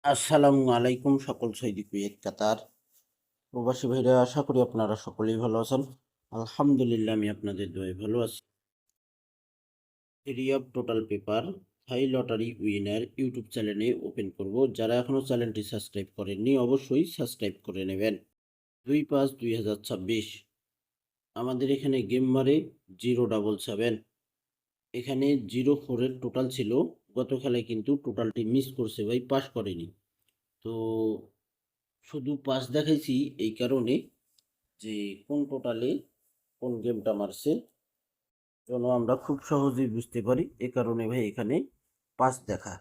আসসালামু আলাইকুম সকল সৌদি কুয়েত কাতার প্রবাসী ভাইরা, আশা করি আপনারা সকলেই ভালো আছেন। আলহামদুলিল্লাহ, আমি আপনাদের দোয়ায় ভালো আছি। এরিয়া টোটাল পেপার থাই লটারি উইনার ইউটিউব চ্যানেলে ওপেন করব। যারা এখনো চ্যানেলটি সাবস্ক্রাইব করেননি অবশ্যই সাবস্ক্রাইব করে নেবেন। 2/5/2026 আমাদের এখানে গেম মারে 077। এখানে 04-এর টোটাল ছিল। গত খেলায় কিন্তু টোটালটি মিস করছে ভাই, পাস করেনি। তো শুধু পাস দেখাইছি এই কারণে যে কোন টোটালে কোন গেমটা মারছে যেন আমরা খুব সহজেই বুঝতে পারি। এ কারণে ভাই এখানে পাস দেখা।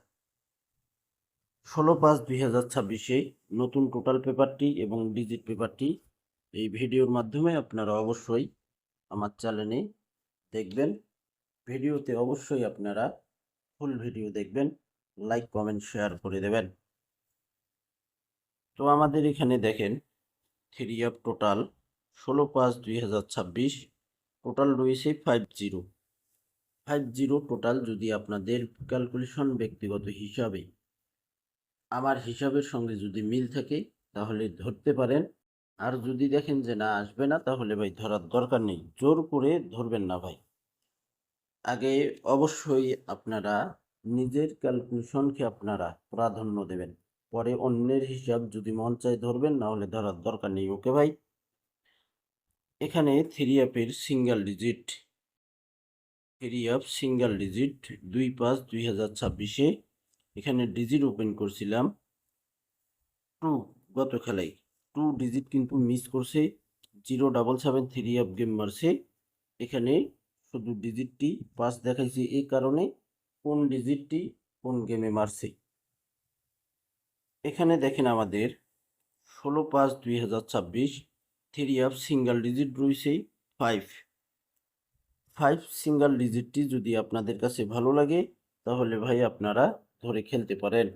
16/5/2026 নতুন টোটাল পেপারটি এবং ডিজিট পেপারটি এই ভিডিওর মাধ্যমে আপনারা অবশ্যই আমার চ্যানেলে দেখবেন। ভিডিওতে অবশ্যই আপনারা ফুল ভিডিও দেখবেন, লাইক কমেন্ট শেয়ার করে দেবেন। তো আমাদের এখানে দেখেন থ্রি অফ টোটাল 16/5/2026 টোটাল রয়েছে 50 টোটাল। যদি আপনাদের ক্যালকুলেশন ব্যক্তিগত হিসাবে আমার হিসাবের সঙ্গে যদি মিল থাকে তাহলে ধরতে পারেন। আর যদি দেখেন যে না আসবে না, তাহলে ভাই ধরার দরকার নেই, জোর করে ধরবেন না ভাই। আগে অবশ্যই আপনারা নিজের ক্যালকুলেশনকে আপনারা প্রাধান্য দেবেন, পরে অন্যের হিসাব যদি মন চায় ধরবেন, না হলে ধরার দরকার নেই। ওকে ভাই, এখানে থ্রি অ্যাপের single digit, three app single digit 2/5/2026 এখানে ডিজিট ওপেন করছিলাম 2। গত খেলায় 2 ডিজিট কিন্তু মিস করছে। 077 থ্রি অ্যাপ গেম মারছে। এখানে শুধু ডিজিটটি পাস দেখাইছে, এই কারণে কোন ডিজিটটি কোন গেমে মারছে। এখানে দেখেন আমাদের 16/5/2026 থ্রি অ্যাপ সিঙ্গেল ডিজিট রয়েছে 5। সিঙ্গেল ডিজিটটি যদি আপনাদের কাছে ভালো লাগে তাহলে ভাই আপনারা ধরে খেলতে পারেন।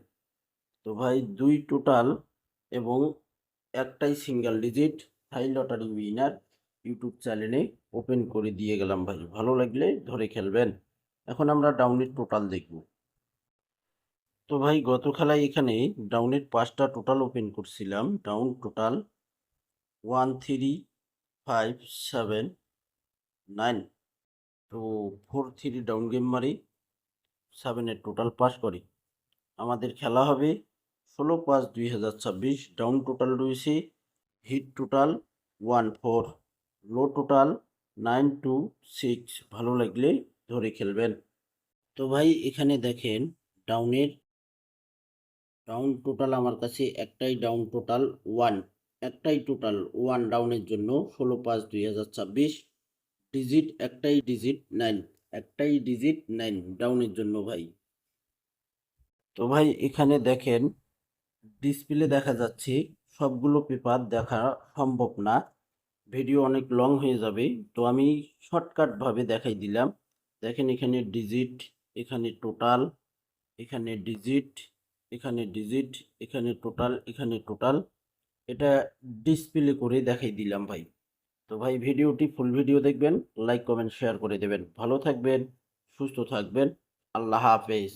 তো ভাই 2 টোটাল এবং একটাই সিঙ্গেল ডিজিট থাই লটারি উইনার ইউটিউব চ্যানেলে ওপেন করে দিয়ে গেলাম ভাই, ভালো লাগলে ধরে খেলবেন। এখন আমরা ডাউনের টোটাল দেখব। তো ভাই গত খেলায় এখানে ডাউনের 5টা টোটাল ওপেন করছিলাম। Down total 13579। তো 4-3 ডাউন গেম মারি 7-এর টোটাল পাস করি। আমাদের খেলা হবে 16/5/2026। ডাউন টোটাল রয়েছে হিট টোটাল 14, লো টোটাল 926। ভালো লাগলে ধরে খেলবেন। তো ভাই এখানে দেখেন ডাউন টোটাল আমার কাছে একটাই ডাউন টোটাল 1। একটাই টোটাল 1 ডাউনের জন্য 16/5/2026। ডিজিট একটাই ডিজিট 9। একটাই ডিজিট 9 ডাউনের জন্য ভাই। তো ভাই এখানে দেখেন ডিসপ্লে দেখা যাচ্ছে, সবগুলো পেপার দেখা সম্ভব না, ভিডিও অনেক লং হয়ে যাবে। তো আমি শর্টকাট ভাবে দেখাই দিলাম। দেখেন এখানে ডিজিট, এখানে টোটাল, এখানে ডিজিট, এখানে ডিজিট, এখানে টোটাল, এখানে টোটাল। এটা ডিসপ্লে করে দেখাই দিলাম ভাই। তো ভাই ভিডিওটি ফুল ভিডিও দেখবেন, লাইক কমেন্ট শেয়ার করে দেবেন। ভালো থাকবেন, সুস্থ থাকবেন। আল্লাহ হাফেজ।